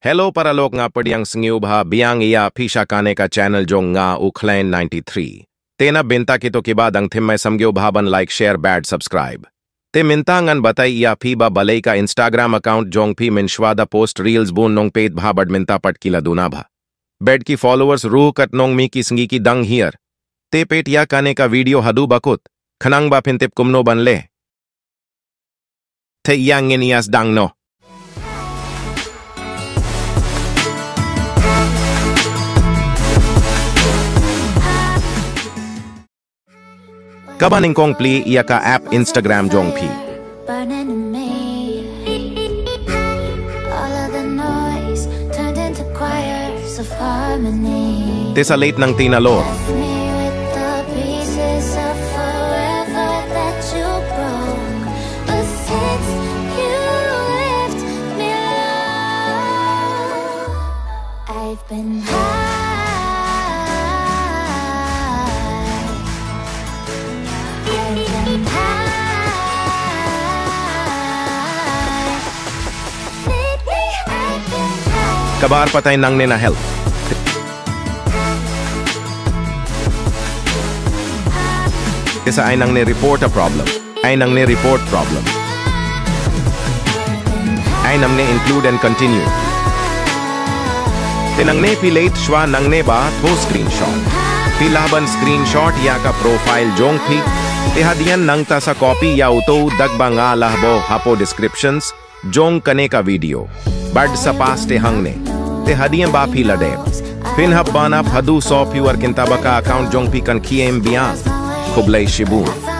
Hello paralok nga padyang sngiubha biyang iya pisha kane ka channel jong nga ukhlain 93. Tena binta kito kibadang thimmay samgiubhaban like share bad subscribe. Te mintangan batay iya piba balay ka Instagram account jong pi minshwada post reels bun nong paid bhabad minta pat kila dunabha. Bed ki followers ruh kat nong mi ki sngi ki dang here. Te pet ya kane ka video hadu bakut. Khanang ba phintip kumno banle. Te yang inias dang no. Kabaning kong pli iya ka app Instagram jong pi. Tesa late nang tinalo. Kabar patay nang nina help. Kesa ay nang ni-report a problem. Ay nang ni-report problem. Ay nang ni-include and continue. Tinang ne-pilate shwa nang ne-ba tho screenshot. Pilaban screenshot ya ka profile jong pi. Tihadiyan nang ta sa copy ya uto dagba nga lahbo hapo descriptions jong kane ka video. Bad sa past te hang ne. Te hadiyan ba pi ladeb. Pin hab banap hadu 100 viewer kintaba ka account jong pi kan kiem biyang. Kublay Shibun.